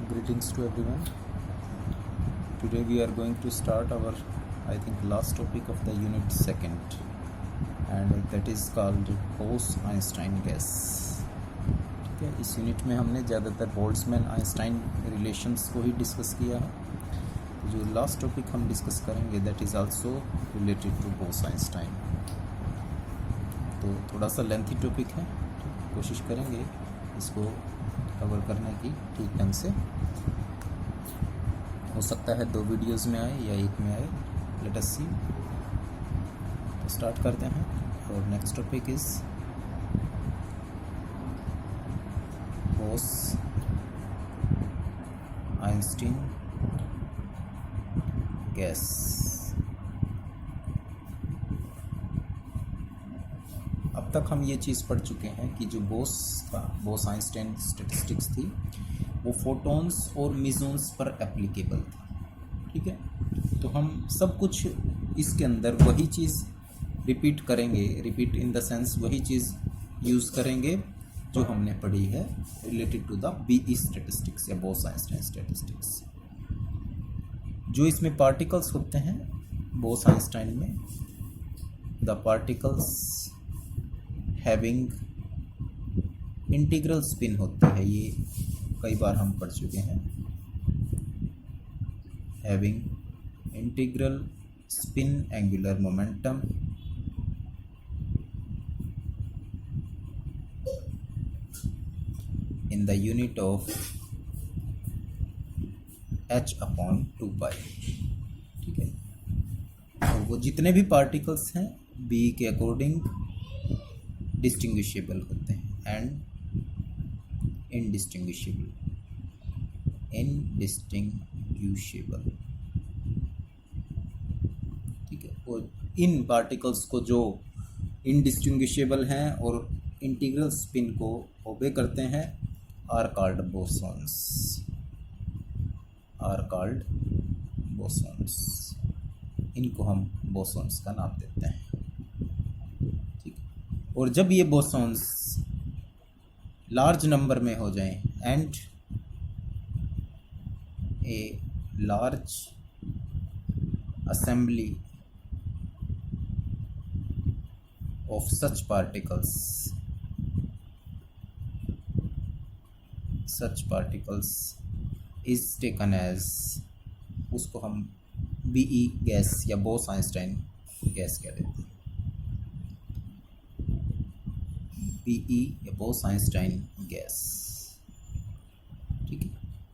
Greetings to everyone. Today we are going to start our, I think, last topic of the unit second, and that is called Bose-Einstein gas. ठीक है, इस unit में हमने ज़्यादातर Boltzmann Einstein relations को ही discuss किया है. तो जो लास्ट टॉपिक हम डिस्कस करेंगे that is also related to Bose Einstein. तो थोड़ा सा लेंथी टॉपिक है, तो कोशिश करेंगे इसको कवर करने की ठीक ढंग से. हो सकता है 2 वीडियोस में आए या 1 में आए. लेट अस सी. तो स्टार्ट करते हैं. और next topic is Bose-Einstein gas. अब तक हम ये चीज़ पढ़ चुके हैं कि जो बोस-आइंस्टाइन स्टैटिस्टिक्स थी वो फोटॉन्स और मिजोन्स पर एप्लीकेबल थी. ठीक है, तो हम सब कुछ इसके अंदर वही चीज़ रिपीट करेंगे. रिपीट इन द सेंस वही चीज़ यूज़ करेंगे जो हमने पढ़ी है related to the BE statistics या बोस-आइंस्टाइन स्टैटिस्टिक्स. जो इसमें पार्टिकल्स होते हैं बोस-आइंस्टाइन में, the particles having integral spin होती है. ये कई बार हम पढ़ चुके हैं. Having integral spin angular momentum in the unit of h/2π. ठीक है, और वो जितने भी पार्टिकल्स हैं बी के अकॉर्डिंग डिस्टिंग्विशेबल होते हैं एंड इनडिस्टिंग्विशेबल. ठीक है, और इन पार्टिकल्स को जो इनडिस्टिंग्विशेबल हैं और इंटीग्रल स्पिन को ओबे करते हैं आर कॉल्ड बोसॉन्स. इनको हम बोसॉन्स का नाम देते हैं. ठीक है, और जब ये बोसॉन्स लार्ज नंबर में हो जाएं and a large assembly of such particles is taken as, उसको हम बीई गैस या बोस-आइंस्टाइन गैस कह देते हैं. बीई या बोस-आइंस्टाइन गैस. ठीक है,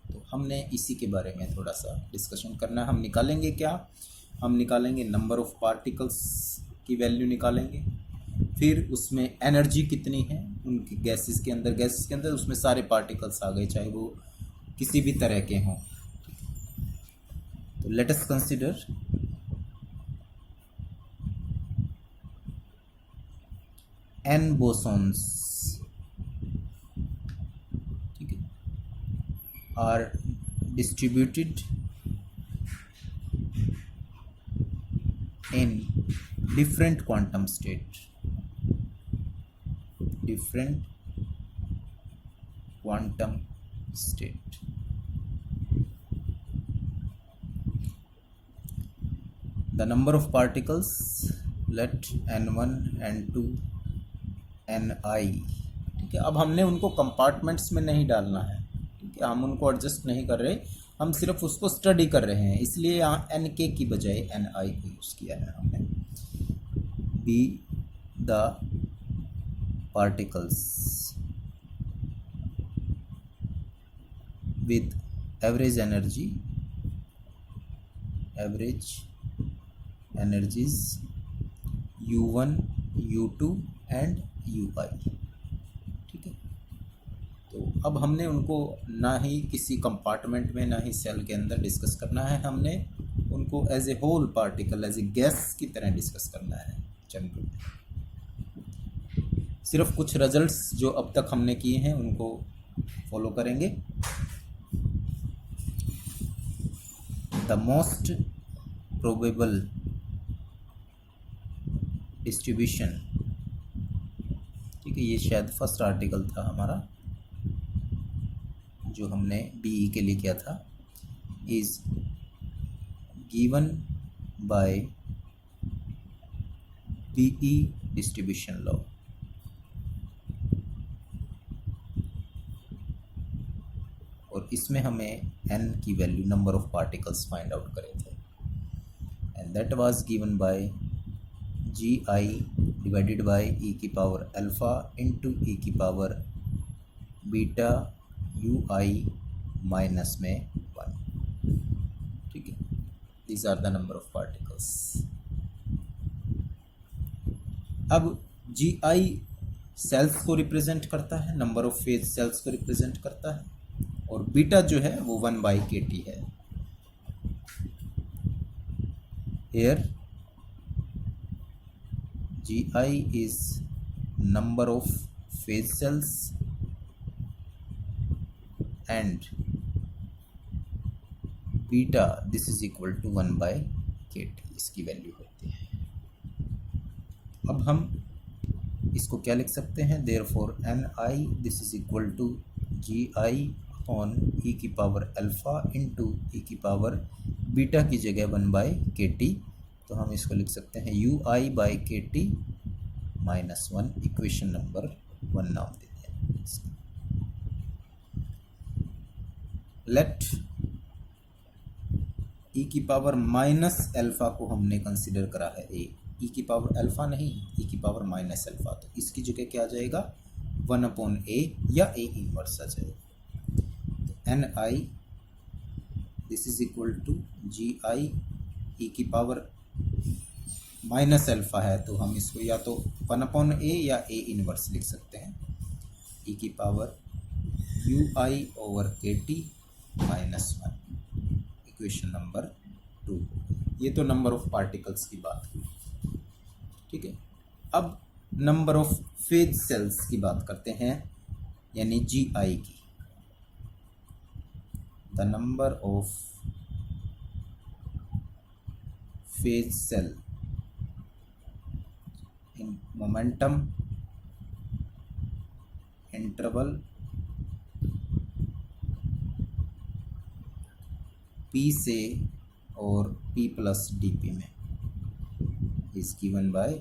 तो हमने इसी के बारे में थोड़ा सा डिस्कशन करना है. हम निकालेंगे क्या? हम निकालेंगे नंबर ऑफ पार्टिकल्स की वैल्यू निकालेंगे. फिर उसमें एनर्जी कितनी है उनकी गैसेस के अंदर उसमें सारे पार्टिकल्स आ गए, चाहे वो किसी भी तरह के हों. तो let us consider n bosons. ठीक है, are distributed in different quantum state. The number of particles, let n1 n2 ni. ठीक है, अब हमने उनको कंपार्टमेंट्स में नहीं डालना है. ठीक है, हम उनको एडजस्ट नहीं कर रहे, हम सिर्फ उसको स्टडी कर रहे हैं. इसलिए यहाँ एन के की बजाय एन आई को यूज़ किया है हमने. Be the particles with average energies u1 u2 and ui. ठीक है, तो अब हमने उनको ना ही किसी कंपार्टमेंट में ना ही सेल के अंदर डिस्कस करना है. हमने उनको as a whole particle, as a gas की तरह डिस्कस करना है. जनरल सिर्फ कुछ रिजल्ट्स जो अब तक हमने किए हैं उनको फॉलो करेंगे. The most probable distribution. ठीक है, ये शायद फर्स्ट आर्टिकल था हमारा. जो हमने बीई के लिए किया था, is given by BE distribution law. और इसमें हमें n की value, number of particles find out करे थे, and that was given by GI divided by e की पावर अल्फ़ा इंटू e की पावर बीटा UI माइनस में 1। ठीक है, these are the number of particles. अब GI सेल्स को represent करता है, नंबर ऑफ फेज सेल्स को रिप्रेजेंट करता है, और बीटा जो है वो 1/kT है। Here GI is number of phase cells and beta this is equal to 1/kT, इसकी वैल्यू होती है। अब हम इसको क्या लिख सकते हैं, therefore Ni this is equal to GI on e की पावर अल्फ़ा इंटू e की पावर बीटा की जगह 1/kT, तो हम इसको लिख सकते हैं UI/kT माइनस 1, इक्वेशन नंबर 1 नाम देते हैं। लेट e की पावर माइनस अल्फ़ा को हमने कंसिडर करा है a, e की पावर अल्फ़ा नहीं, e की पावर माइनस अल्फ़ा, तो इसकी जगह क्या आ जाएगा 1/a या a इनवर्स आ जाएगा। Ni this is equal to GI e की पावर माइनस अल्फ़ा है, तो हम इसको या तो 1/a या a इनवर्स लिख सकते हैं, e की power UI/kT minus 1, equation number 2। ये तो नंबर ऑफ पार्टिकल्स की बात हुई। ठीक है, अब नंबर ऑफ फेज सेल्स की बात करते हैं, यानी GI की। The number of phase cell in momentum interval P से और P प्लस DP में इज गिवन बाय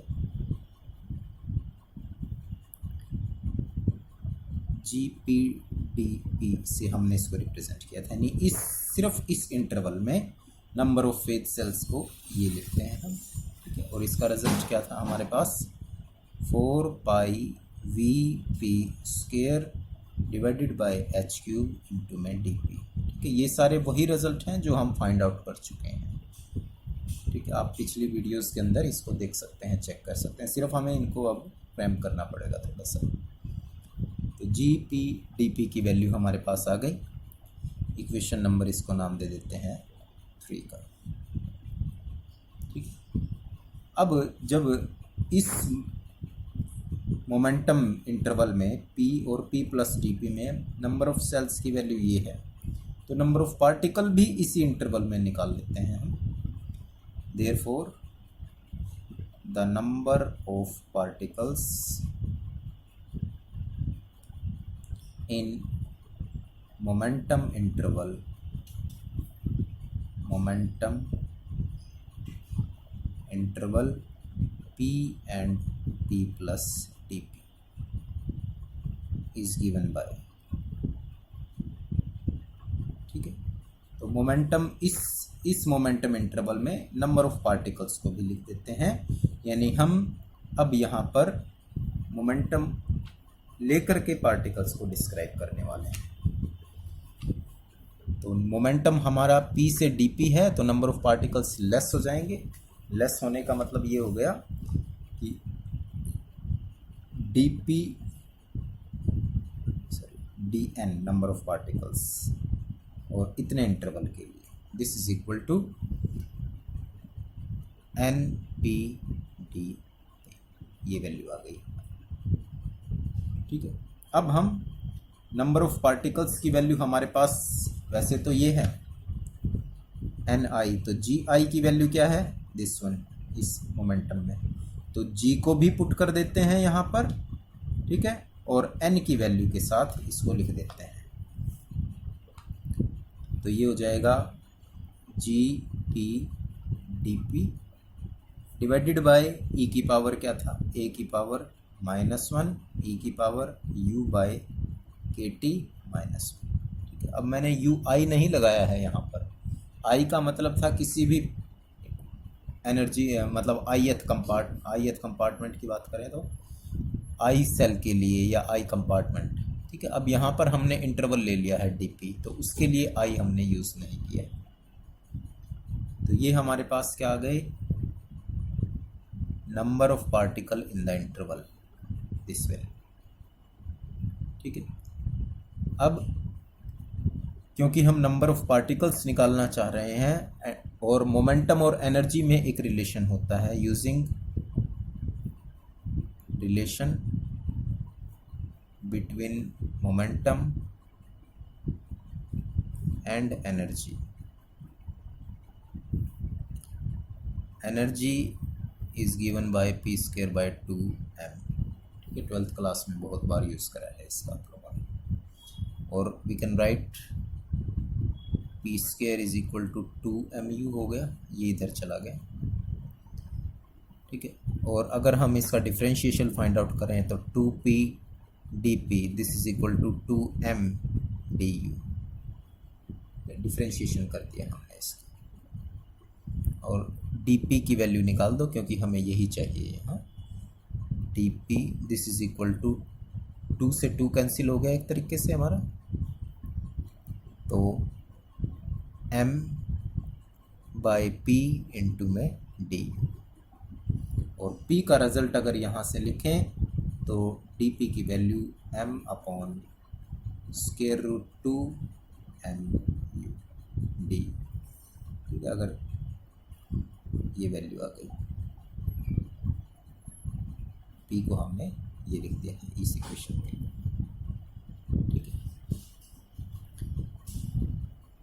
GPDP से हमने इसको रिप्रेजेंट किया था, यानी सिर्फ इस इंटरवल में नंबर ऑफ फेज सेल्स को ये लिखते हैं हम। ठीक है, और इसका रिजल्ट क्या था हमारे पास 4πVP² divided by h³ into में dp। ठीक है, ये सारे वही रिजल्ट हैं जो हम फाइंड आउट कर चुके हैं। ठीक है, आप पिछली वीडियोस के अंदर इसको देख सकते हैं, चेक कर सकते हैं, सिर्फ हमें इनको अब क्रैम्प करना पड़ेगा थोड़ा सा। तो GPDP की वैल्यू हमारे पास आ गई, इक्वेशन नंबर इसको नाम दे देते हैं 3 का। ठीक है, अब जब इस मोमेंटम इंटरवल में P और P प्लस DP में नंबर ऑफ सेल्स की वैल्यू ये है, तो नंबर ऑफ पार्टिकल भी इसी इंटरवल में निकाल लेते हैं हम। Therefore the number of particles in momentum interval P and P plus DP is given by। ठीक है, तो मोमेंटम इस मोमेंटम इंटरवल में नंबर ऑफ पार्टिकल्स को भी लिख देते हैं, यानी हम अब यहाँ पर मोमेंटम लेकर के पार्टिकल्स को डिस्क्राइब करने वाले हैं। तो मोमेंटम हमारा P से DP है, तो नंबर ऑफ पार्टिकल्स लेस हो जाएंगे। लेस होने का मतलब ये हो गया कि DN नंबर ऑफ पार्टिकल्स और इतने इंटरवल के लिए this is equal to NPD, ये वैल्यू आ गई। ठीक है, अब हम नंबर ऑफ पार्टिकल्स की वैल्यू हमारे पास वैसे तो ये है Ni, तो GI की वैल्यू क्या है दिस वन, इस मोमेंटम में, तो G को भी पुट कर देते हैं यहाँ पर। ठीक है, और N की वैल्यू के साथ इसको लिख देते हैं। तो ये हो जाएगा G P D P divided by E की पावर क्या था, ए की पावर -1 ई की पावर यू बाय के टी -1। ठीक है, अब मैंने यू आई नहीं लगाया है यहाँ पर। आई का मतलब था किसी भी एनर्जी, मतलब ith कंपार्टमेंट की बात करें तो आई सेल के लिए या आई कंपार्टमेंट। ठीक है, अब यहाँ पर हमने इंटरवल ले लिया है डीपी, तो उसके लिए आई हमने यूज़ नहीं किया। तो ये हमारे पास क्या आ गए, number of particle in the interval this way. ठीक है, अब क्योंकि हम नंबर ऑफ पार्टिकल्स निकालना चाह रहे हैं और मोमेंटम और एनर्जी में एक रिलेशन होता है, using relation between momentum and energy. Energy is given by P square by 2m। ठीक है, 12th क्लास में बहुत बार यूज़ करा है इसका प्रॉब्लम। और we can write P square is equal to 2mu हो गया, ये इधर चला गया। ठीक है, और अगर हम इसका डिफरेंशिएशन फाइंड आउट करें तो 2p dp this is equal to 2m du। Differentiation कर दिया हमने इसका, और dp की वैल्यू निकाल दो क्योंकि हमें यही चाहिए यहाँ। dp this is equal to 2 से 2 कैंसिल हो गया एक तरीके से हमारा, तो m बाई p इंटू में d। और p का रिजल्ट अगर यहाँ से लिखें तो dp की value m upon square root 2mu d। ठीक है, अगर ये वैल्यू आ गई, p को हमने ये लिख दिया है इस इक्वेशन में। ठीक है,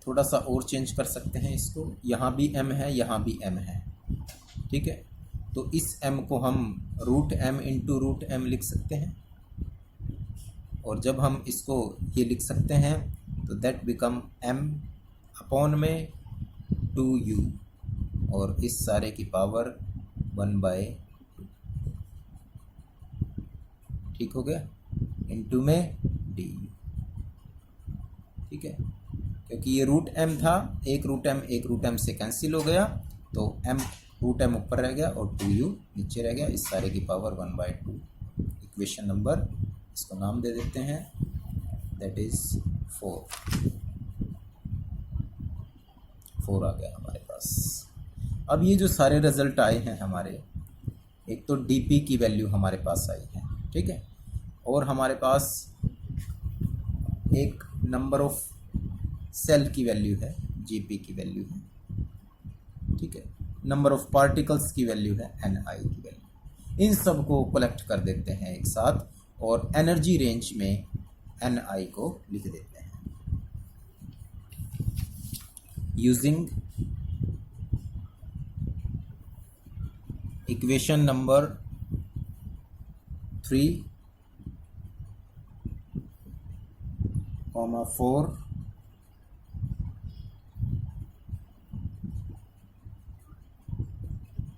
थोड़ा सा और चेंज कर सकते हैं इसको, यहाँ भी m है यहाँ भी m है। ठीक है, तो इस m को हम root m into root m लिख सकते हैं, और जब हम इसको ये लिख सकते हैं तो दैट बिकम m अपॉन में 2u, और इस सारे की पावर 1/2। ठीक हो गया, इंटू में du। ठीक है, क्योंकि ये रूट m था, एक रूट m से कैंसिल हो गया, तो m रूट m ऊपर रह गया और 2u नीचे रह गया, इस सारे की पावर 1/2। इक्वेशन नंबर, इसको नाम दे देते हैं, दैट इज 4 आ गया हमारे पास। अब ये जो सारे रिजल्ट आए हैं हमारे, एक तो dp की वैल्यू हमारे पास आई है। ठीक है, और हमारे पास एक नंबर ऑफ सेल की वैल्यू है, gp की वैल्यू है। ठीक है, नंबर ऑफ पार्टिकल्स की वैल्यू है, ni की वैल्यू। इन सब को कलेक्ट कर देते हैं एक साथ और एनर्जी रेंज में ni को लिख देते हैं using equation number 3, 4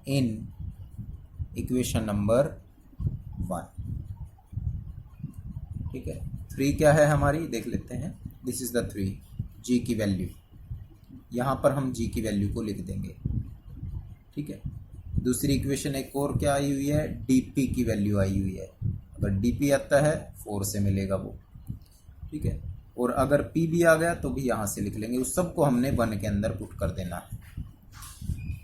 in equation number 1। ठीक है, 3 क्या है हमारी देख लेते हैं। दिस इज द 3, g की वैल्यू, यहाँ पर हम g की वैल्यू को लिख देंगे। ठीक है, दूसरी इक्वेशन एक और क्या आई हुई है, dp की वैल्यू आई हुई है। अगर dp आता है 4 से मिलेगा वो। ठीक है, और अगर p भी आ गया तो भी यहाँ से लिख लेंगे, उस सब को हमने 1 के अंदर पुट कर देना है।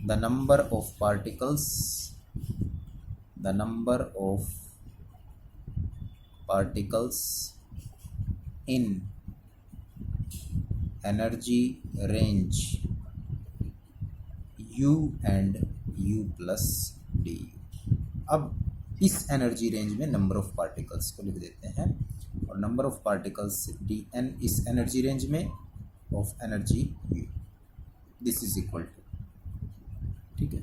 the number of particles in energy range u and u plus d। अब इस एनर्जी रेंज में नंबर ऑफ पार्टिकल्स को लिख देते हैं, और नंबर ऑफ पार्टिकल्स dn इस एनर्जी रेंज में of energy u, this is equal to. ठीक है,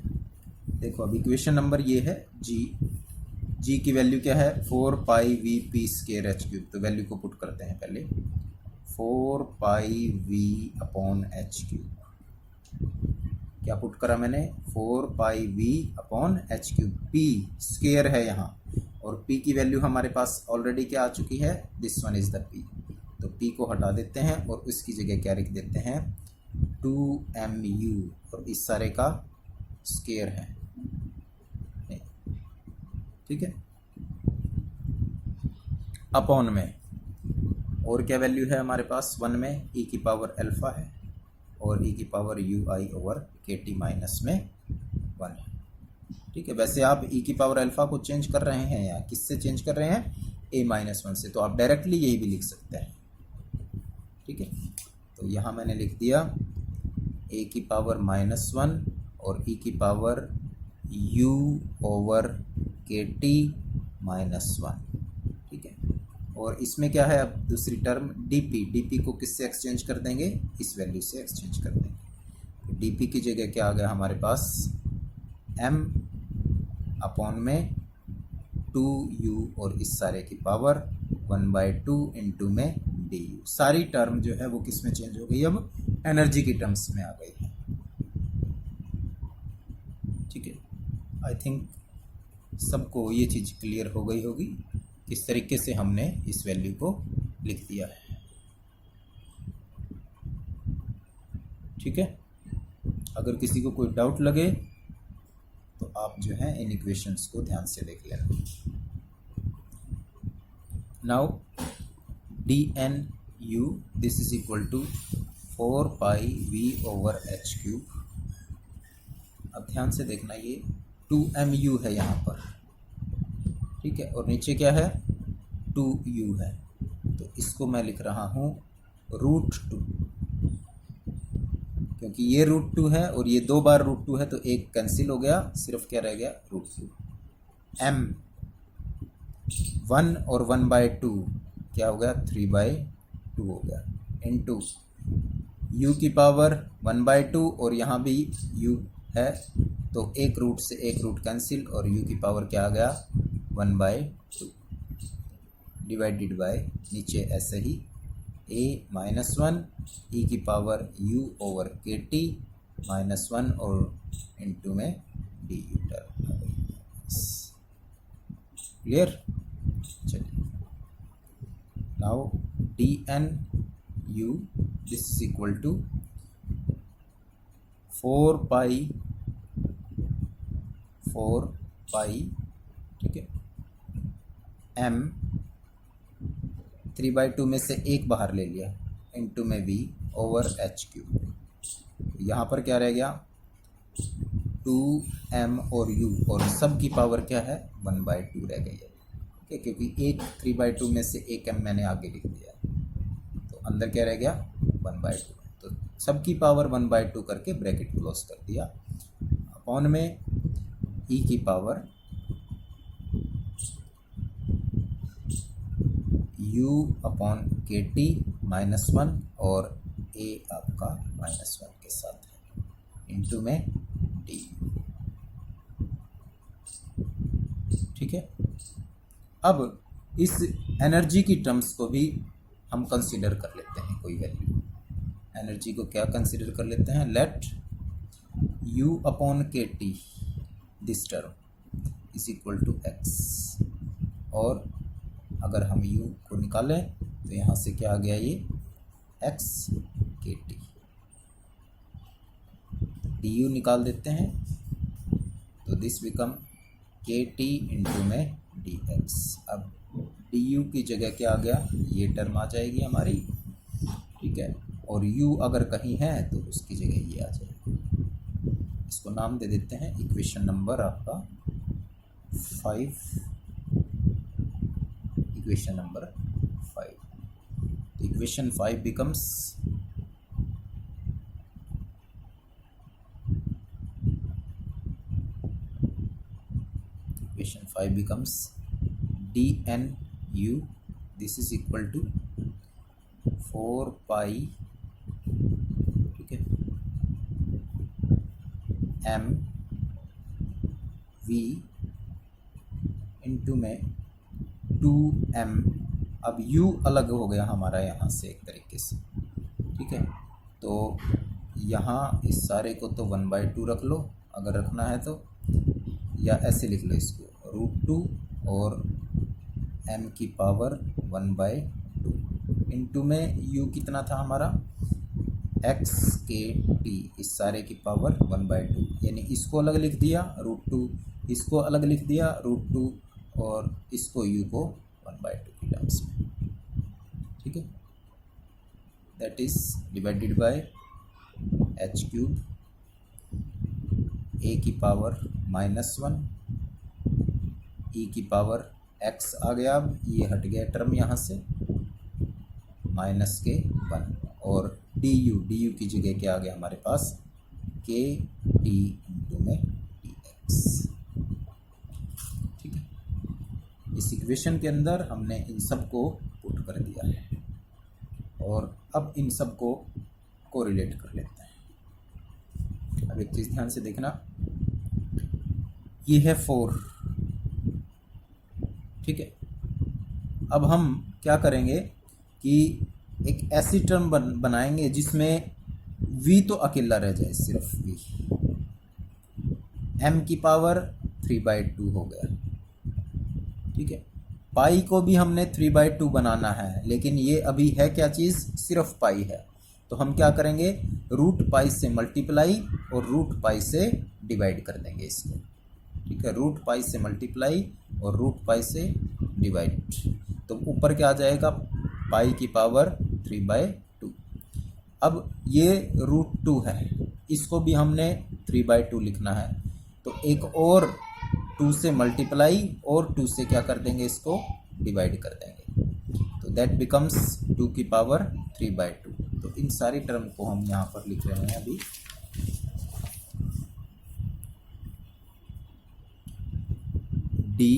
देखो अब इक्वेशन नंबर ये है, g की वैल्यू क्या है 4 pi v p square h cube. तो वैल्यू को पुट करते हैं पहले, 4 pi V upon H cube. क्या पुट करा मैंने? 4 pi V upon H cube. P square है यहाँ, और पी की वैल्यू हमारे पास ऑलरेडी क्या आ चुकी है? This one is the P. तो पी को हटा देते हैं और उसकी जगह क्या लिख देते हैं? 2mu, और इस सारे का स्क्वायर है, ठीक है, अपॉन में। और क्या वैल्यू है हमारे पास? 1 में e की पावर अल्फा है और e की power ui over kt minus में 1 है, ठीक है। वैसे आप e की पावर अल्फा को चेंज कर रहे हैं या किससे चेंज कर रहे हैं? a-1 से, तो आप डायरेक्टली यही भी लिख सकते हैं, ठीक है। तो यहाँ मैंने लिख दिया a की पावर -1 और e की power u over kt minus 1, ठीक है। और इसमें क्या है? अब दूसरी टर्म dp को किससे एक्सचेंज कर देंगे? इस वैल्यू से एक्सचेंज कर देंगे। तो dp की जगह क्या आ गया हमारे पास? m अपॉन में 2u और इस सारे की पावर 1/2 इंटू में du। सारी टर्म जो है वो किस में चेंज हो गई? अब एनर्जी की टर्म्स में आ गई है, ठीक है। आई थिंक सबको ये चीज़ क्लियर हो गई होगी किस तरीके से हमने इस वैल्यू को लिख दिया है, ठीक है। अगर किसी को कोई डाउट लगे तो आप जो है इन इक्वेशंस को ध्यान से देख लेना। Now dnu this is equal to 4 pi v over H cube. अब ध्यान से देखना, ये 2mu है यहाँ पर, ठीक है, और नीचे क्या है? 2u है। तो इसको मैं लिख रहा हूँ √2, क्योंकि ये √2 है और ये 2 बार √2 है, तो एक कैंसिल हो गया, सिर्फ क्या रह गया? √2। m 1 और 1/2 क्या हो गया? 3/2 हो गया, इनटू u की पावर 1/2 और यहाँ भी u है, तो एक रूट से एक रूट कैंसिल और u की पावर क्या आ गया? 1/2 डिवाइडेड बाय नीचे ऐसे ही a-1 e की पावर u ओवर kt -1 और इंटू में du टर्म आ गई। क्लियर? चलिए, now dnu this is equal to 4 pi, ठीक है, m 3/2 में से एक बाहर ले लिया, इंटू में v ओवर एच क्यूब। यहाँ पर क्या रह गया? 2m और u, और सब की पावर क्या है? 1/2 रह गई है, ठीक है, क्योंकि एक 3/2 में से एक m मैंने आगे लिख दिया, तो अंदर क्या रह गया? 1/2। तो सब की पावर 1/2 करके ब्रैकेट क्लोज कर दिया, अपॉन में e की पावर u अपॉन kt -1 और a आपका -1 के साथ है, इंटू में du, ठीक है। अब इस एनर्जी की टर्म्स को भी हम कंसीडर कर लेते हैं, कोई वैल्यू एनर्जी को क्या कंसीडर कर लेते हैं? Let u upon kt this term is equal to x, और अगर हम u को निकालें तो यहाँ से क्या आ गया? ये x kt, du निकाल देते हैं तो दिस बिकम kt इंटू में dx। अब du की जगह क्या आ गया? ये टर्म आ जाएगी हमारी, ठीक है, और u अगर कहीं है तो उसकी जगह ये आ जाएगी। इसको नाम दे देते हैं इक्वेशन नंबर आपका 5, equation number 5। Equation 5 becomes dnu this is equal to 4 pi, ठीक है, m v इंटू में 2m अब u अलग हो गया हमारा यहाँ से एक तरीके से, ठीक है। तो यहाँ इस सारे को तो 1/2 रख लो अगर रखना है तो, या ऐसे लिख लो इसको √2 और m की पावर 1/2 इंटू में u कितना था हमारा x के t, इस सारे की पावर 1/2, यानी इसको अलग लिख दिया √2, इसको अलग लिख दिया √2 और इसको u को 1/2 की टर्म्स में, ठीक है। That is divided by h³ a की पावर -1 e की पावर x आ गया, अब ये हट गया टर्म यहाँ से -1 और du की जगह क्या आ गया हमारे पास k t इंटू में dx, ठीक है। इस इक्वेशन के अंदर हमने इन सब को पुट कर दिया है और अब इन सब को कोरिलेट कर लेते हैं। अब एक चीज़ ध्यान से देखना, ये है 4, ठीक है। अब हम क्या करेंगे कि एक ऐसी टर्म बनाएंगे जिसमें v तो अकेला रह जाए, सिर्फ v, m की पावर 3/2 हो गया, ठीक है। पाई को भी हमने 3/2 बनाना है, लेकिन ये अभी है क्या चीज़, सिर्फ पाई है। तो हम क्या करेंगे, √पाई से मल्टीप्लाई और √पाई से डिवाइड कर देंगे इसको, ठीक है। √पाई से मल्टीप्लाई और √पाई से डिवाइड, तो ऊपर क्या आ जाएगा पाई की पावर 3/2। अब ये √2 है, इसको भी हमने 3/2 लिखना है, तो एक और 2 से मल्टीप्लाई और 2 से क्या कर देंगे, इसको डिवाइड कर देंगे, तो दैट बिकम्स 2 की पावर 3/2। तो इन सारी टर्म को हम यहाँ पर लिख रहे हैं अभी, dnu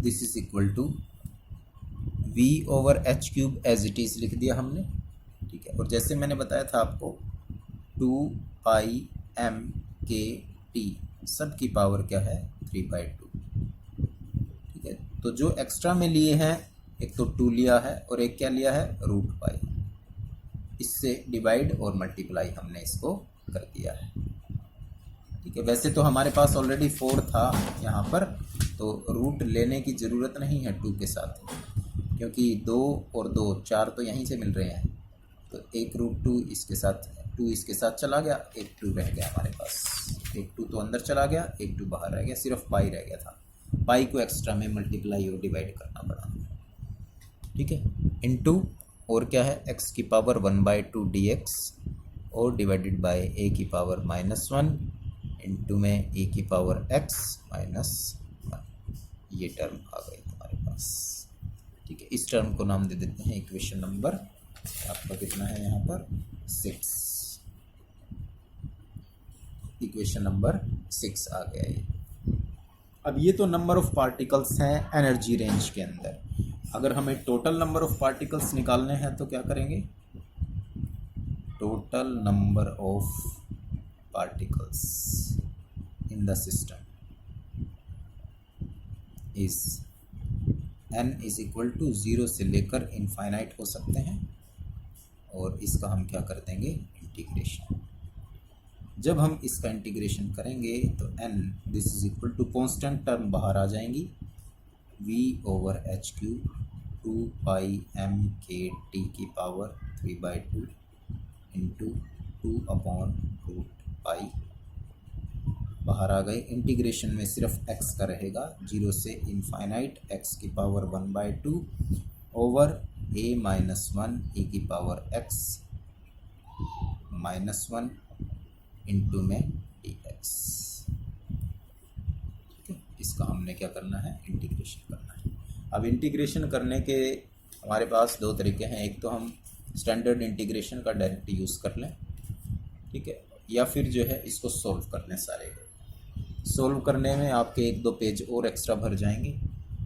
this is equal to v/h³ as it is लिख दिया हमने, ठीक है। और जैसे मैंने बताया था आपको 2 m k t सब की पावर क्या है 3/2, ठीक है। तो जो एक्स्ट्रा में लिए हैं, एक तो 2 लिया है और एक क्या लिया है √पाई, इससे डिवाइड और मल्टीप्लाई हमने इसको कर दिया है, ठीक है। वैसे तो हमारे पास ऑलरेडी 4 था यहाँ पर, तो रूट लेने की ज़रूरत नहीं है 2 के साथ, क्योंकि 2 और 2 4 तो यहीं से मिल रहे हैं। तो एक √2 इसके साथ, 2 इसके साथ चला गया, एक 2 रह गया हमारे पास, एक 2 तो अंदर चला गया, एक 2 बाहर रह गया, सिर्फ पाई रह गया था। पाई को एक्स्ट्रा में मल्टीप्लाई और डिवाइड करना पड़ा, ठीक है। इनटू और क्या है x की पावर 1/2 dx और डिवाइडेड बाय a की पावर -1 इंटू में e की पावर x -1, ये टर्म आ गई हमारे पास, ठीक है। इस टर्म को नाम दे देते हैं इक्वेशन नंबर आपका कितना है यहाँ पर 6, इक्वेशन नंबर 6 आ गया ये। अब ये तो नंबर ऑफ पार्टिकल्स हैं एनर्जी रेंज के अंदर। अगर हमें टोटल नंबर ऑफ पार्टिकल्स निकालने हैं तो क्या करेंगे, total number of particles in the system is n is equal to 0 से लेकर इनफाइनाइट हो सकते हैं, और इसका हम क्या कर देंगे इंटीग्रेशन। जब हम इसका इंटीग्रेशन करेंगे तो n this is equal to constant term बाहर आ जाएंगी, v/h³ 2 m k t की पावर 3/2 इंटू 2/√पाई बाहर आ गए। इंटीग्रेशन में सिर्फ x का रहेगा, 0 से इनफाइनाइट x की पावर 1/2 ओवर a -1 e की पावर x -1 इंटू में dx, ठीक है। इसका हमने क्या करना है इंटीग्रेशन करना है। अब इंटीग्रेशन करने के हमारे पास 2 तरीके हैं, एक तो हम स्टैंडर्ड इंटीग्रेशन का डायरेक्ट यूज़ कर लें, ठीक है, या फिर जो है इसको सॉल्व कर लें। सारे सॉल्व करने में आपके 1-2 पेज और एक्स्ट्रा भर जाएंगे,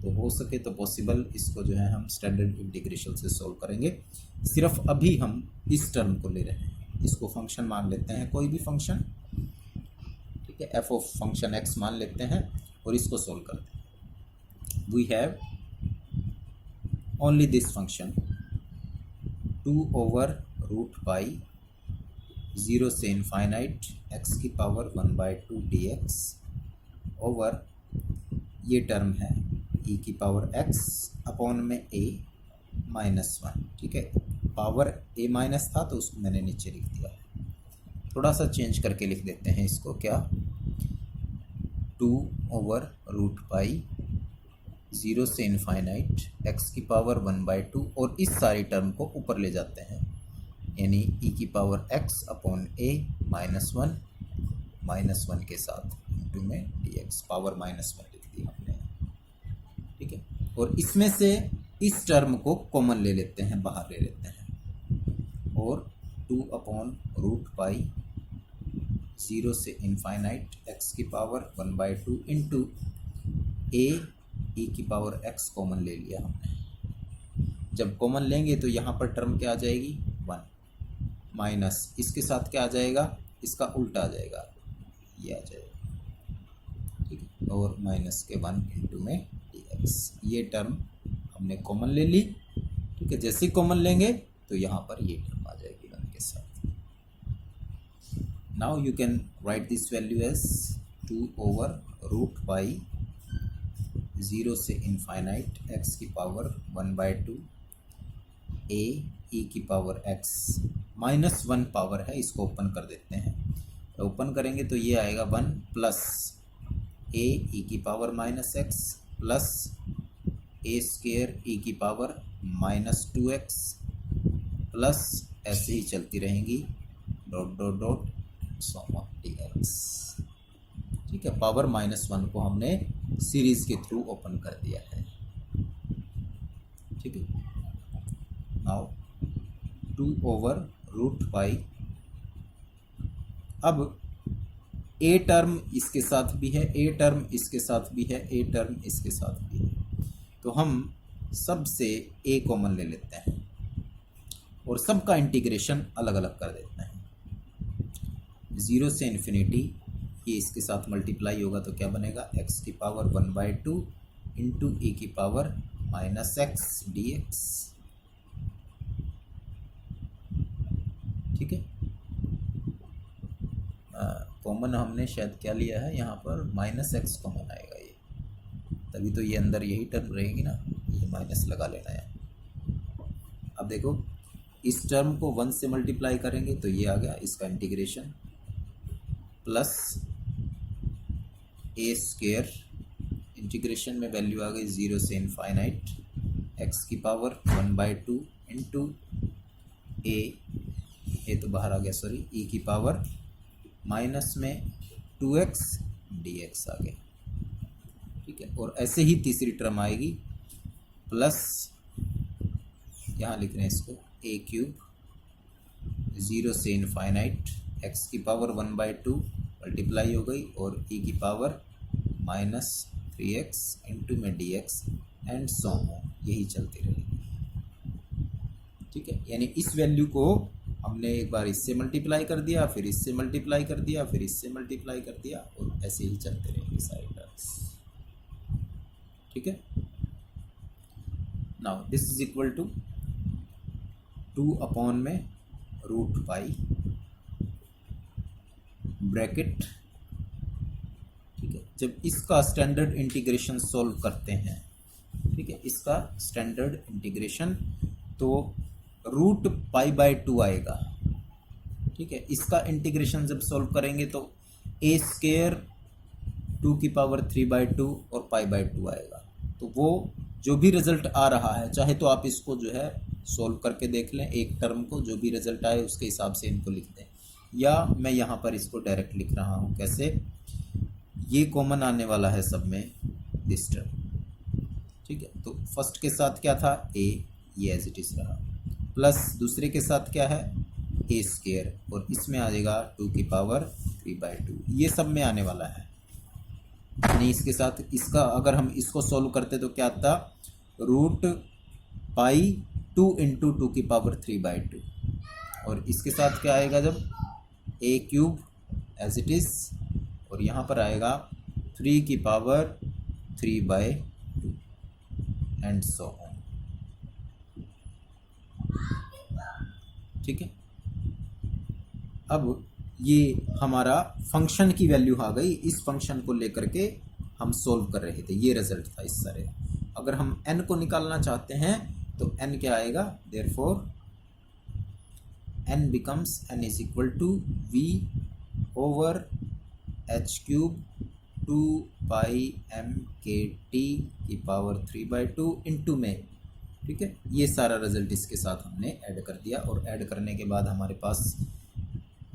तो हो सके तो पॉसिबल इसको जो है हम स्टैंडर्ड इंटीग्रेशन से सॉल्व करेंगे। सिर्फ अभी हम इस टर्म को ले रहे हैं, इसको फंक्शन मान लेते हैं, कोई भी फंक्शन, ठीक है, f ऑफ फंक्शन x मान लेते हैं और इसको सॉल्व करते हैं। We have only this function 2/√पाई 0 से इनफाइनाइट x की पावर 1/2 dx ओवर ये टर्म है e की पावर x अपॉन में a -1। ठीक है, पावर a माइनस था तो उसको मैंने नीचे लिख दिया है। थोड़ा सा चेंज करके लिख देते हैं इसको, क्या 2/√पाई 0 से इनफाइनाइट x की पावर 1/2 और इस सारी टर्म को ऊपर ले जाते हैं, यानी e की पावर x अपॉन a -1 के साथ इंटू में dx, पावर -1 लिख दी हमने। ठीक है, और इसमें से इस टर्म को कॉमन ले लेते हैं, बाहर ले लेते हैं, और 2/√पाई 0 से इनफाइनाइट x की पावर 1/2 इंटू a e की पावर x कॉमन ले लिया हमने। जब कॉमन लेंगे तो यहाँ पर टर्म क्या आ जाएगी 1 माइनस इसके साथ क्या आ जाएगा, इसका उल्टा आ जाएगा, ये आ जाएगा। ठीक है, और माइनस के 1 इंटू में dx, ये टर्म हमने कॉमन ले ली। ठीक है, जैसे ही कॉमन लेंगे तो यहाँ पर ये टर्म आ जाएगी 1 के साथ। Now you can write this value as 2/√पाई 0 से इनफाइनाइट x की पावर 1/2 a e की पावर x -1 पावर है, इसको ओपन कर देते हैं। तो ओपन करेंगे तो ये आएगा 1 प्लस a e की power -x plus a square e की पावर -2x प्लस ऐसे ही चलती रहेंगी डॉट डॉट डॉट dx। ठीक है, पावर -1 को हमने सीरीज के थ्रू ओपन कर दिया है। ठीक है, नाउ 2/√पाई, अब a टर्म इसके साथ भी है, a टर्म इसके साथ भी है, a टर्म इसके साथ भी है, तो हम सब से a कॉमन ले लेते हैं और सब का इंटीग्रेशन अलग अलग कर देते हैं। 0 से इन्फिनिटी, ये इसके साथ मल्टीप्लाई होगा तो क्या बनेगा, x की पावर 1/2 इंटू e की पावर -x dx। ठीक है, कॉमन हमने शायद क्या लिया है यहाँ पर, -x कॉमन आएगा, ये तभी तो ये अंदर यही टर्म रहेगी ना, ये माइनस लगा लेना है। अब देखो इस टर्म को 1 से मल्टीप्लाई करेंगे तो ये आ गया, इसका integration plus a square, integration में वैल्यू आ गई 0 से इनफाइनाइट x की पावर 1/2 इंटू a तो बाहर आ गया, सॉरी, e की पावर माइनस में 2x dx आ गया। ठीक है, और ऐसे ही तीसरी टर्म आएगी प्लस, यहाँ लिख रहे हैं इसको a³ 0 से इनफाइनाइट x की पावर 1/2 मल्टीप्लाई हो गई और e की पावर -3x इंटू में dx एंड सो ऑन, यही चलती रहेगी। ठीक है, यानी इस वैल्यू को हमने एक बार इससे मल्टीप्लाई कर दिया, फिर इससे मल्टीप्लाई कर दिया, फिर इससे मल्टीप्लाई कर दिया, और ऐसे ही चलते रहेंगे सारी टर्म्स। ठीक है, now this is equal to 2/√पाई ब्रैकेट। ठीक है, जब इसका स्टैंडर्ड इंटीग्रेशन सॉल्व करते हैं, ठीक है, इसका स्टैंडर्ड इंटीग्रेशन तो √π/2 आएगा। ठीक है, इसका इंटीग्रेशन जब सॉल्व करेंगे तो a स्क्वायर 2 की पावर 3/2 और π/2 आएगा। तो वो जो भी रिजल्ट आ रहा है, चाहे तो आप इसको जो है सॉल्व करके देख लें, एक टर्म को जो भी रिजल्ट आए उसके हिसाब से इनको लिख दें, या मैं यहाँ पर इसको डायरेक्ट लिख रहा हूँ। कैसे, ये कॉमन आने वाला है सब में, दिस टर्म। ठीक है, तो फर्स्ट के साथ क्या था a, ये एज इट इज रहा, प्लस दूसरे के साथ क्या है a स्क्वायर, और इसमें आ जाएगा 2 की पावर 3/2, ये सब में आने वाला है। यानी इसके साथ इसका अगर हम इसको सॉल्व करते तो क्या आता, √π2 इंटू 2 की पावर 3/2, और इसके साथ क्या आएगा जब a³ एज इट इज, और यहाँ पर आएगा 3 की पावर 3/2 एंड सो ऑन। ठीक है। अब ये हमारा फंक्शन की वैल्यू आ गई, इस फंक्शन को लेकर के हम सोल्व कर रहे थे, ये रिजल्ट था इस तरह। अगर हम n को निकालना चाहते हैं तो n क्या आएगा, therefore n becomes n is equal to v over h cube 2 pi m K t की पावर 3/2 इंटू में, ठीक है। ये सारा रिजल्ट इसके साथ हमने ऐड कर दिया, और ऐड करने के बाद हमारे पास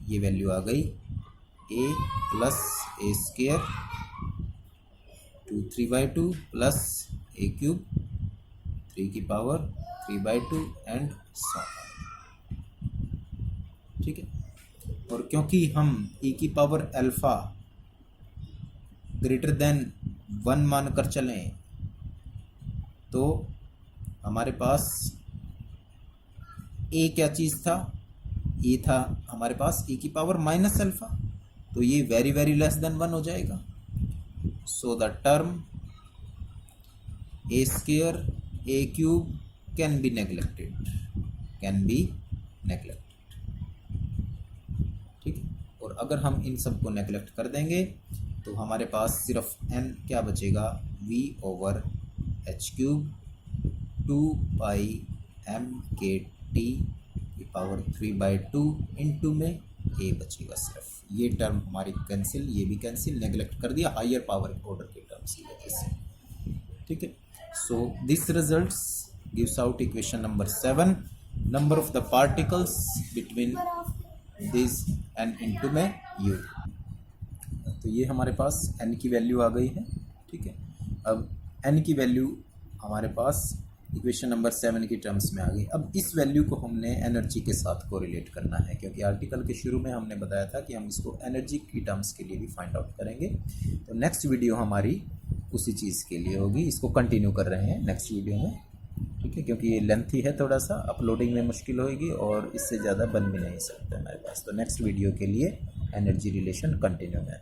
ये वैल्यू आ गई a plus A square 2 3/2 plus A cube 3 की पावर 3/2 एंड सो, ठीक है। और क्योंकि हम e की पावर अल्फा ग्रेटर देन 1 मानकर चलें, तो हमारे पास a क्या चीज़ था, ये था हमारे पास e की पावर माइनस अल्फा, तो ये वेरी वेरी लेस देन 1 हो जाएगा। So the term A square A cube can be neglected, ठीक है। और अगर हम इन सब को नेग्लेक्ट कर देंगे तो हमारे पास सिर्फ n क्या बचेगा, v over H cube 2 pi m K t की पावर 3/2 इंटू में a बचेगा सिर्फ। ये टर्म हमारी कैंसिल, ये भी कैंसिल, नेग्लेक्ट कर दिया हायर पावर ऑर्डर के टर्म्स की वजह से, ठीक है। So this results gives out equation number 7, number of the particles between this n into में u। तो ये हमारे पास n की वैल्यू आ गई है, ठीक है। अब n की वैल्यू हमारे पास इक्वेशन नंबर 7 की टर्म्स में आ गई। अब इस वैल्यू को हमने एनर्जी के साथ कोरिलेट करना है, क्योंकि आर्टिकल के शुरू में हमने बताया था कि हम इसको एनर्जी की टर्म्स के लिए भी फाइंड आउट करेंगे। तो नेक्स्ट वीडियो हमारी उसी चीज़ के लिए होगी, इसको कंटिन्यू कर रहे हैं नेक्स्ट वीडियो में, ठीक है। क्योंकि ये लेंथी है थोड़ा सा, अपलोडिंग में मुश्किल होगी और इससे ज़्यादा बन भी नहीं सकता हमारे पास। तो नेक्स्ट वीडियो के लिए एनर्जी रिलेशन कंटिन्यू है।